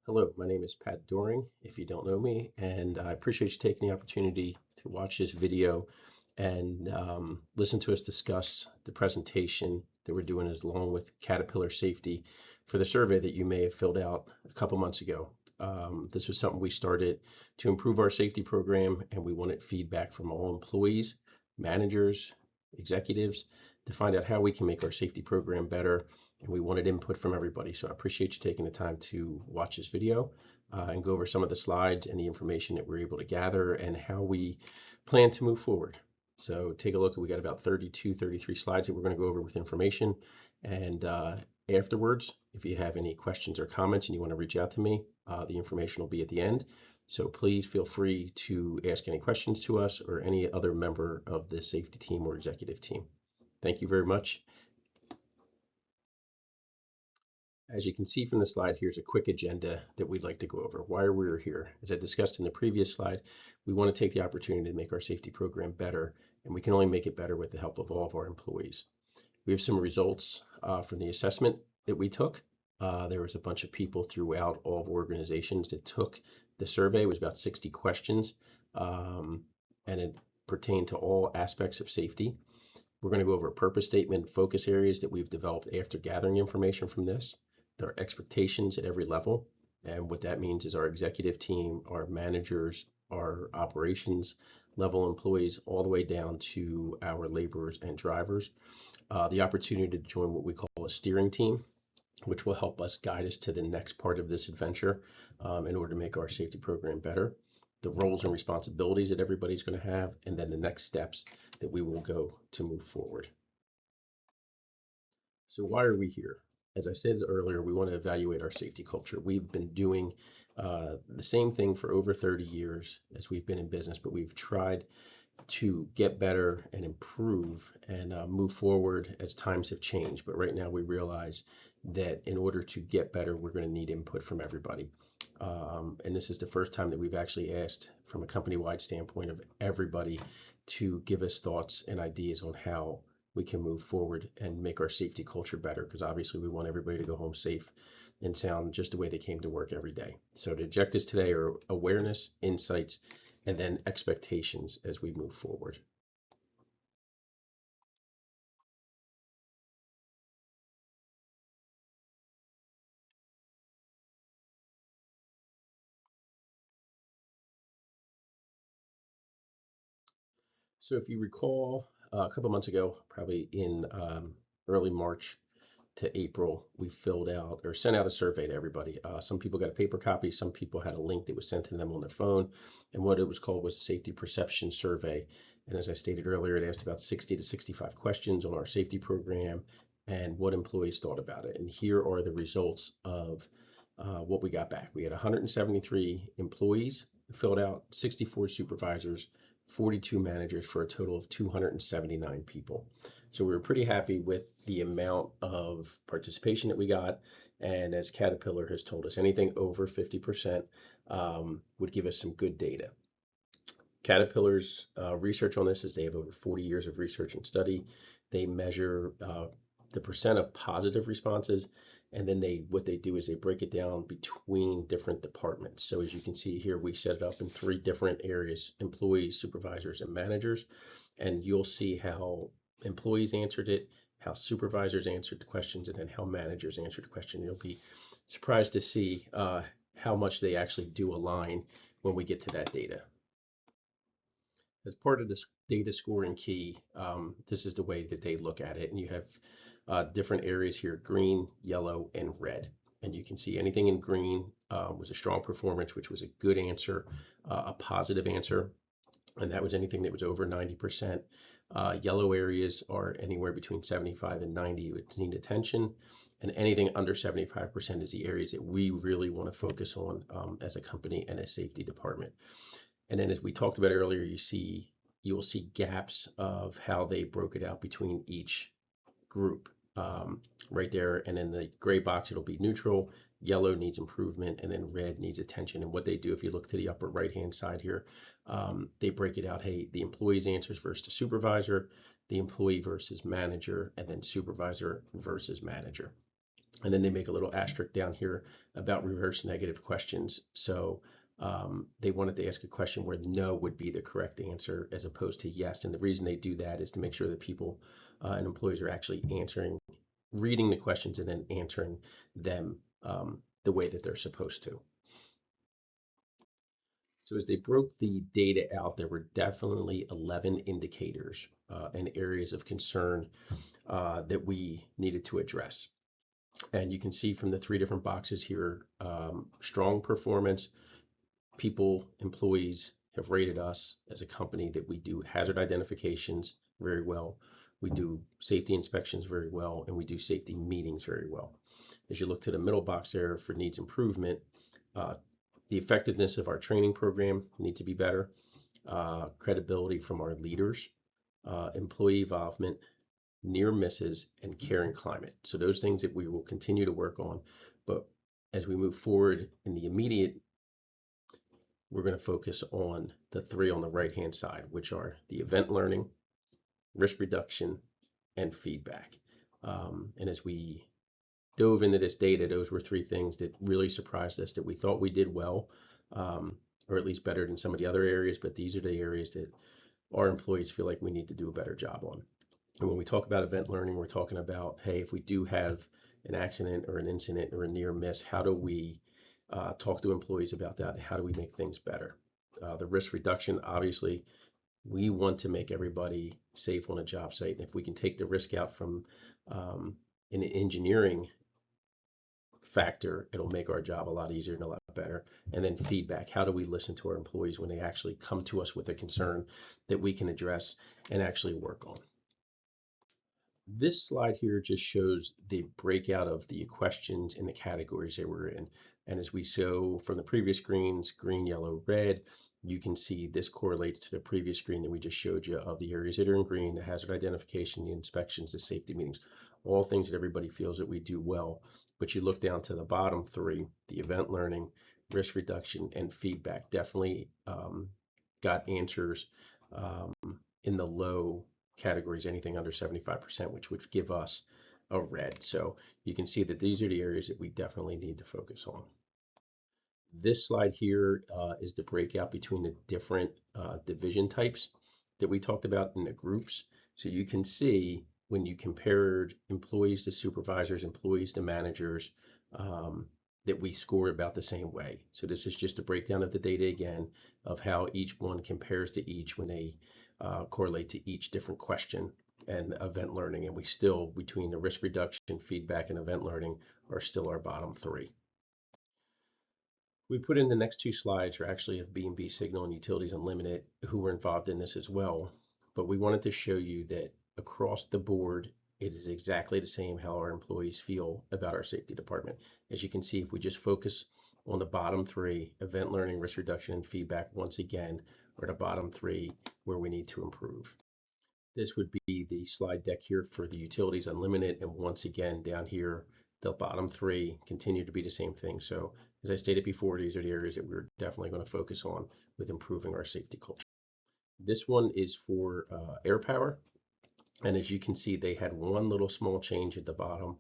Hello, my name is Pat Doring, if you don't know me, and I appreciate you taking the opportunity to watch this video and listen to us discuss the presentation that we're doing along with Caterpillar Safety for the survey that you may have filled out a couple months ago. This was something we started to improve our safety program, and we wanted feedback from all employees, managers, executives to find out how we can make our safety program better, and we wanted input from everybody. So I appreciate you taking the time to watch this video and go over some of the slides and the information that we're able to gather and how we plan to move forward. So take a look. We got about 32, 33 slides that we're going to go over with information. And afterwards, if you have any questions or comments and you want to reach out to me, the information will be at the end. So please feel free to ask any questions to us or any other member of the safety team or executive team. Thank you very much. As you can see from the slide, here's a quick agenda that we'd like to go over. Why are we here? As I discussed in the previous slide, we want to take the opportunity to make our safety program better, and we can only make it better with the help of all of our employees. We have some results from the assessment that we took. There was a bunch of people throughout all of organizations that took the survey. It was about 60 questions, and it pertained to all aspects of safety. We're going to go over a purpose statement, focus areas that we've developed after gathering information from this. There are expectations at every level. And what that means is our executive team, our managers, our operations level employees, all the way down to our laborers and drivers. The opportunity to join what we call a steering team, which will help us guide us to the next part of this adventure in order to make our safety program better. The roles and responsibilities that everybody's going to have, and then the next steps that we will go to move forward. So why are we here? As I said earlier, we want to evaluate our safety culture. We've been doing the same thing for over 30 years as we've been in business, but we've tried to get better and improve and move forward as times have changed. But right now we realize that in order to get better, we're going to need input from everybody. And this is the first time that we've actually asked from a company-wide standpoint of everybody to give us thoughts and ideas on how we can move forward and make our safety culture better, because obviously we want everybody to go home safe and sound just the way they came to work every day. So the objectives today are awareness, insights, and then expectations as we move forward. So if you recall, a couple months ago, probably in early March to April, we filled out or sent out a survey to everybody. Some people got a paper copy, some people had a link that was sent to them on their phone, and what it was called was a safety perception survey. And as I stated earlier, it asked about 60 to 65 questions on our safety program and what employees thought about it. And here are the results of what we got back. We had 173 employees filled out, 64 supervisors, 42 managers, for a total of 279 people. So we were pretty happy with the amount of participation that we got. And as Caterpillar has told us, anything over 50% would give us some good data. Caterpillar's research on this is they have over 40 years of research and study. They measure the percent of positive responses, and then what they do is they break it down between different departments. So as you can see here, we set it up in 3 different areas: employees, supervisors, and managers. And you'll see how employees answered it, how supervisors answered the questions, and then how managers answered the question. You'll be surprised to see how much they actually do align when we get to that data. As part of this data scoring key, this is the way that they look at it. And you have different areas here: green, yellow, and red. And you can see anything in green was a strong performance, which was a good answer, a positive answer. And that was anything that was over 90%. Yellow areas are anywhere between 75 and 90, which need attention. And anything under 75% is the areas that we really want to focus on as a company and a safety department. And then, as we talked about earlier, you will see gaps of how they broke it out between each group right there. And in the gray box, it'll be neutral, yellow needs improvement, and then red needs attention. And what they do, if you look to the upper right-hand side here, they break it out. Hey, the employee's answers versus supervisor, the employee versus manager, and then supervisor versus manager. And then they make a little asterisk down here about reverse negative questions. So they wanted to ask a question where no would be the correct answer as opposed to yes. And the reason they do that is to make sure that people and employees are actually reading the questions and then answering them the way that they're supposed to. So as they broke the data out, there were definitely 11 indicators and areas of concern that we needed to address. And you can see from the three different boxes here, strong performance. People, employees have rated us as a company that we do hazard identifications very well. We do safety inspections very well, and we do safety meetings very well. As you look to the middle box there for needs improvement, the effectiveness of our training program need to be better, credibility from our leaders, employee involvement, near misses, and caring climate. So those things that we will continue to work on. But as we move forward in the immediate, we're going to focus on the three on the right-hand side, which are the event learning, risk reduction, and feedback. And as we dove into this data, those were three things that really surprised us that we thought we did well, or at least better than some of the other areas, but these are the areas that our employees feel like we need to do a better job on. And when we talk about event learning, we're talking about, hey, if we do have an accident or an incident or a near miss, how do we talk to employees about that? How do we make things better? The risk reduction, obviously, we want to make everybody safe on a job site. And if we can take the risk out from an engineering factor, it'll make our job a lot easier and a lot better. And then feedback, how do we listen to our employees when they actually come to us with a concern that we can address and actually work on? This slide here just shows the breakout of the questions in the categories that we're in. And as we show from the previous screens, green, yellow, red, you can see this correlates to the previous screen that we just showed you of the areas that are in green, the hazard identification, the inspections, the safety meetings, all things that everybody feels that we do well. But you look down to the bottom three, the event learning, risk reduction, and feedback, definitely got answers in the low categories, anything under 75%, which would give us a red. So you can see that these are the areas that we definitely need to focus on. This slide here is the breakout between the different division types that we talked about in the groups. So you can see when you compared employees to supervisors, employees to managers, that we score about the same way. So this is just a breakdown of the data again of how each one compares to each when they correlate to each different question and event learning. And we still, between the risk reduction, feedback, and event learning, are still our bottom three. We put in the next two slides are actually of B&B Signal and Utilities Unlimited, who were involved in this as well. But we wanted to show you that across the board, it is exactly the same how our employees feel about our safety department. As you can see, if we just focus on the bottom three, event learning, risk reduction, and feedback, once again, are the bottom three where we need to improve. This would be the slide deck here for the Utilities Unlimited, and once again, down here, the bottom three continue to be the same thing. So as I stated before, these are the areas that we're definitely going to focus on with improving our safety culture. This one is for air power. And as you can see, they had one little small change at the bottom.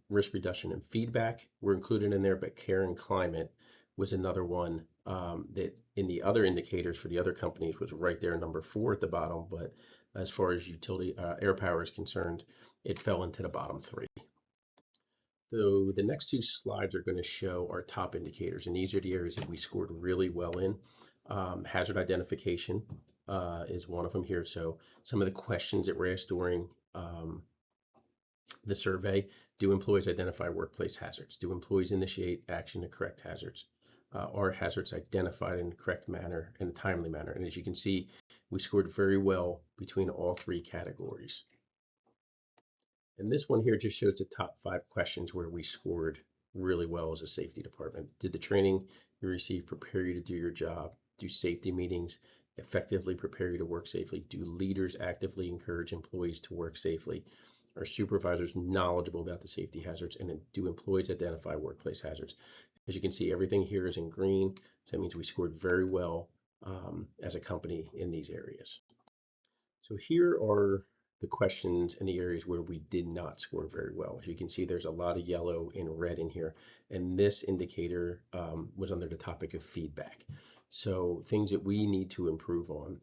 Risk reduction and feedback were included in there, but care and climate was another one that in the other indicators for the other companies was right there, number 4 at the bottom. But as far as utility air power is concerned, it fell into the bottom 3. So the next two slides are going to show our top indicators, and these are the areas that we scored really well in. Hazard identification is one of them here. So some of the questions that were asked during the survey: do employees identify workplace hazards? Do employees initiate action to correct hazards? Are hazards identified in the correct manner, in a timely manner? And as you can see, we scored very well between all three categories. And this one here just shows the top 5 questions where we scored really well as a safety department. Did the training you received prepare you to do your job? Do safety meetings effectively prepare you to work safely? Do leaders actively encourage employees to work safely? Are supervisors knowledgeable about the safety hazards? And then do employees identify workplace hazards? As you can see, everything here is in green. So that means we scored very well as a company in these areas. So here are the questions and the areas where we did not score very well. As you can see, there's a lot of yellow and red in here, and this indicator was under the topic of feedback. So things that we need to improve on,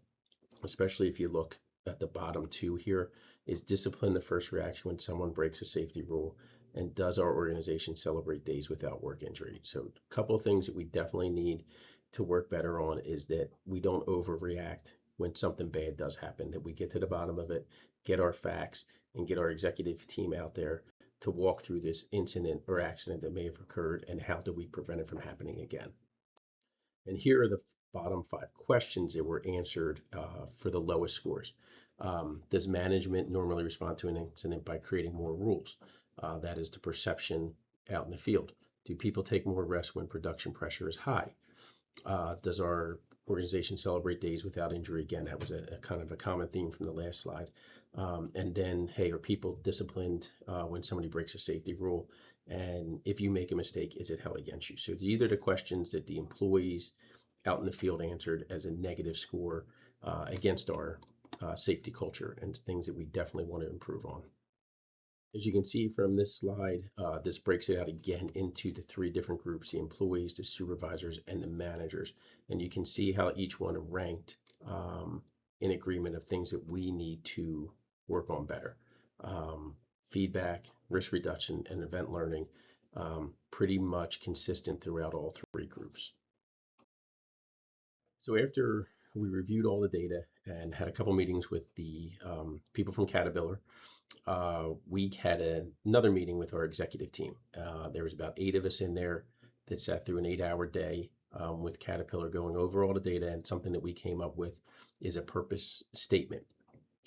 especially if you look at the bottom two here, is discipline the first reaction when someone breaks a safety rule, and does our organization celebrate days without work injury? So a couple of things that we definitely need to work better on is that we don't overreact when something bad does happen, that we get to the bottom of it, get our facts, and get our executive team out there to walk through this incident or accident that may have occurred, and how do we prevent it from happening again. And here are the bottom 5 questions that were answered for the lowest scores. Does management normally respond to an incident by creating more rules? That is the perception out in the field. Do people take more rest when production pressure is high? Does our organization celebrate days without injury? Again, that was a kind of a common theme from the last slide. And then, hey, are people disciplined when somebody breaks a safety rule? And if you make a mistake, is it held against you? So these are the questions that the employees out in the field answered as a negative score against our safety culture, and things that we definitely want to improve on. As you can see from this slide, this breaks it out again into the 3 different groups: the employees, the supervisors, and the managers. And you can see how each one ranked in agreement of things that we need to work on better. Feedback, risk reduction, and event learning, pretty much consistent throughout all 3 groups. So after we reviewed all the data and had a couple meetings with the people from Caterpillar, we had another meeting with our executive team. There was about 8 of us in there that sat through an 8-hour day with Caterpillar, going over all the data, and something that we came up with is a purpose statement.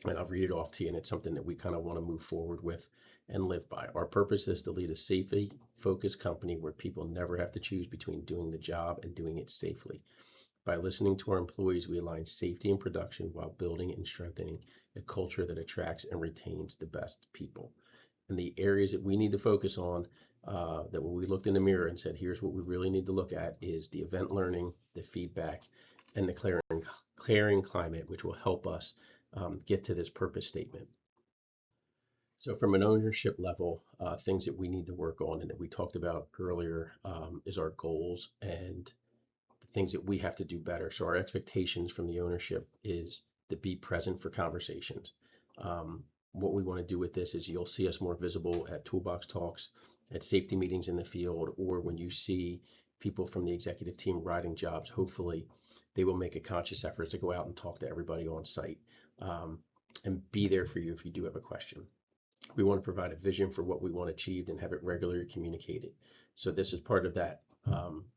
And I'll read it off to you, and it's something that we kind of want to move forward with and live by. Our purpose is to lead a safety focused company where people never have to choose between doing the job and doing it safely. By listening to our employees, we align safety and production while building and strengthening a culture that attracts and retains the best people. And the areas that we need to focus on, that when we looked in the mirror and said, here's what we really need to look at, is the event learning, the feedback, and the clearing climate, which will help us get to this purpose statement. So from an ownership level, things that we need to work on and that we talked about earlier is our goals and things that we have to do better. So our expectations from the ownership is to be present for conversations. What we want to do with this is you'll see us more visible at toolbox talks, at safety meetings in the field, or when you see people from the executive team riding jobs. Hopefully they will make a conscious effort to go out and talk to everybody on site and be there for you if you do have a question. We want to provide a vision for what we want achieved and have it regularly communicated. So this is part of that.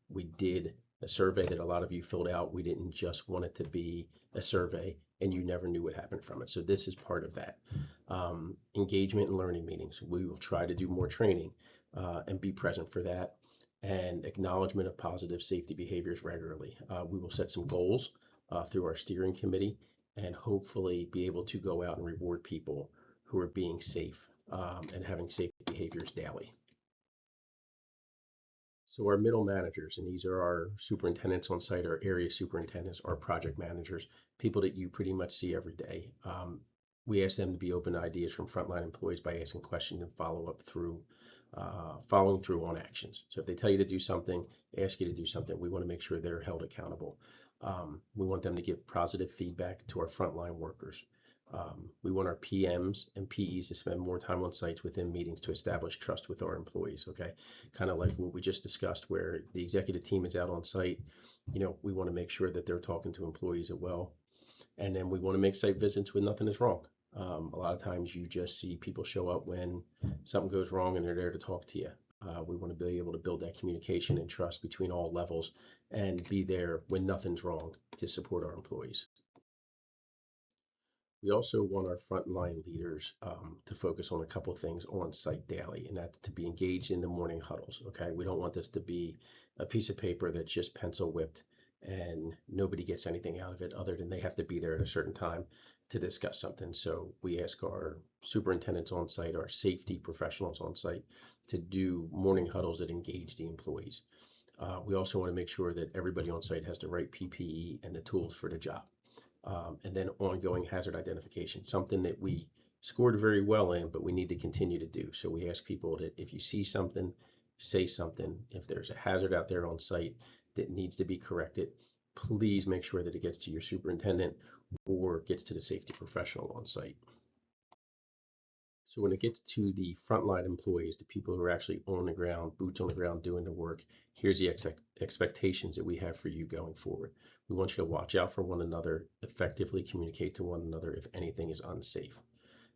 We did a survey that a lot of you filled out. We didn't just want it to be a survey and you never knew what happened from it. So this is part of that. Engagement and learning meetings. We will try to do more training and be present for that, and acknowledgement of positive safety behaviors regularly. We will set some goals through our steering committee and hopefully be able to go out and reward people who are being safe and having safe behaviors daily. So our middle managers, and these are our superintendents on site, our area superintendents, our project managers, people that you pretty much see every day. We ask them to be open to ideas from frontline employees by asking questions and following through on actions. So if they tell you to do something, ask you to do something, we want to make sure they're held accountable. We want them to give positive feedback to our frontline workers. We want our PMs and PEs to spend more time on sites within meetings to establish trust with our employees, okay? Kind of like what we just discussed, where the executive team is out on site. We want to make sure that they're talking to employees as well. And then we want to make site visits when nothing is wrong. A lot of times you just see people show up when something goes wrong and they're there to talk to you. We want to be able to build that communication and trust between all levels and be there when nothing's wrong to support our employees. We also want our frontline leaders to focus on a couple of things on site daily, and that's to be engaged in the morning huddles. Okay, we don't want this to be a piece of paper that's just pencil whipped and nobody gets anything out of it other than they have to be there at a certain time to discuss something. So we ask our superintendents on site, our safety professionals on site, to do morning huddles that engage the employees. We also want to make sure that everybody on site has the right PPE and the tools for the job. And then ongoing hazard identification, something that we scored very well in, but we need to continue to do. So we ask people that if you see something, say something. If there's a hazard out there on site that needs to be corrected, please make sure that it gets to your superintendent or gets to the safety professional on site. So when it gets to the frontline employees, the people who are actually on the ground, boots on the ground doing the work, here's the expectations that we have for you going forward. We want you to watch out for one another, effectively communicate to one another if anything is unsafe.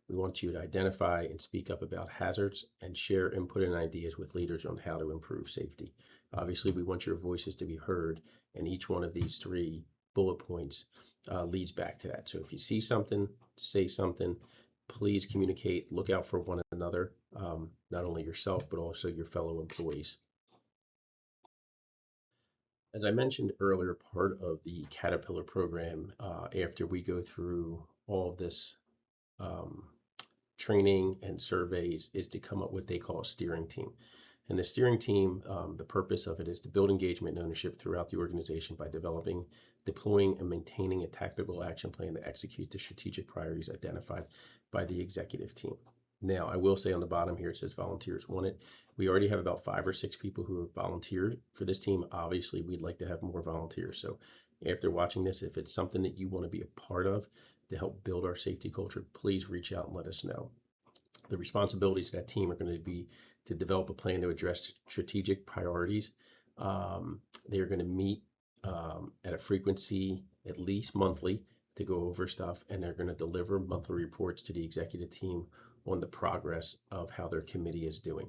We want you to identify and speak up about hazards and share input and ideas with leaders on how to improve safety. Obviously, we want your voices to be heard, and each one of these 3 bullet points leads back to that. So if you see something, say something. Please communicate, look out for one another, not only yourself, but also your fellow employees. As I mentioned earlier, part of the Caterpillar program, after we go through all of this training and surveys, is to come up with what they call a steering team. And the steering team, the purpose of it is to build engagement and ownership throughout the organization by developing, deploying, and maintaining a tactical action plan to execute the strategic priorities identified by the executive team. Now, I will say on the bottom here, it says volunteers wanted. We already have about 5 or 6 people who have volunteered for this team. Obviously, we'd like to have more volunteers. So after watching this, if it's something that you want to be a part of to help build our safety culture, please reach out and let us know. The responsibilities of that team are going to be to develop a plan to address strategic priorities. They are going to meet at a frequency at least monthly to go over stuff, and they're going to deliver monthly reports to the executive team on the progress of how their committee is doing.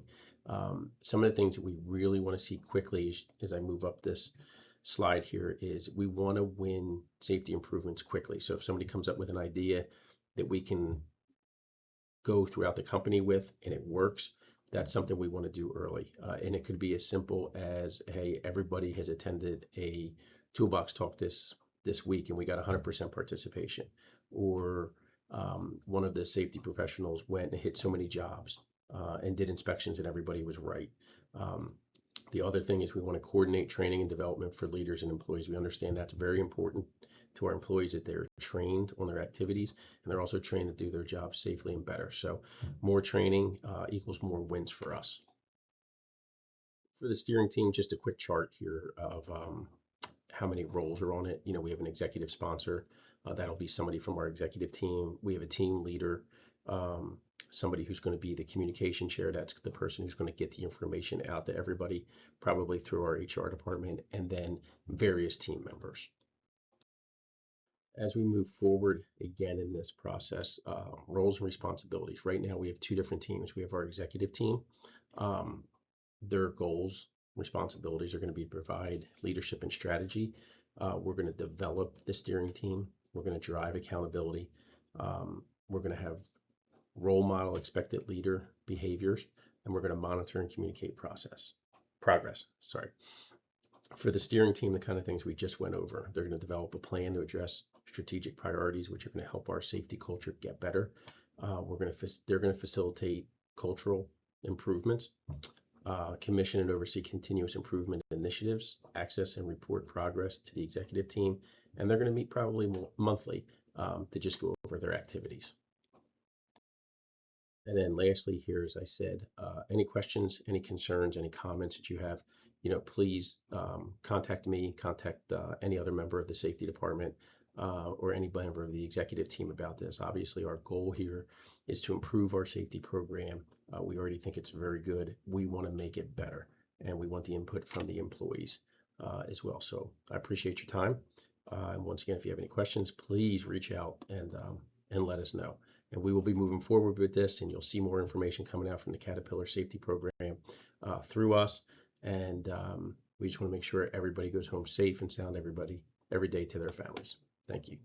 Some of the things that we really want to see quickly as I move up this slide here is we want to win safety improvements quickly. So if somebody comes up with an idea that we can go throughout the company with and it works, that's something we want to do early. And it could be as simple as, hey, everybody has attended a toolbox talk this week and we got 100% participation. Or one of the safety professionals went and hit so many jobs and did inspections and everybody was right. The other thing is we want to coordinate training and development for leaders and employees. We understand that's very important to our employees, that they're trained on their activities and they're also trained to do their jobs safely and better. So more training equals more wins for us. For the steering team, just a quick chart here of how many roles are on it. We have an executive sponsor. That'll be somebody from our executive team. We have a team leader, somebody who's going to be the communication chair. That's the person who's going to get the information out to everybody, probably through our HR department, and then various team members. As we move forward again in this process, roles and responsibilities. Right now we have 2 different teams. We have our executive team. Their goals, responsibilities are going to be to provide leadership and strategy. We're going to develop the steering team. We're going to drive accountability. We're going to have role model expected leader behaviors, and we're going to monitor and communicate progress. For the steering team, the kind of things we just went over, they're going to develop a plan to address strategic priorities, which are going to help our safety culture get better. They're going to facilitate cultural improvements, commission and oversee continuous improvement initiatives, access and report progress to the executive team, and they're going to meet probably monthly to just go over their activities. And then lastly here, as I said, any questions, any concerns, any comments that you have, please contact me, contact any other member of the safety department or any member of the executive team about this. Obviously, our goal here is to improve our safety program. We already think it's very good. We want to make it better, and we want the input from the employees as well. So I appreciate your time. And once again, if you have any questions, please reach out and let us know. And we will be moving forward with this, and you'll see more information coming out from the Caterpillar Safety Program through us. And we just want to make sure everybody goes home safe and sound every day to their families. Thank you.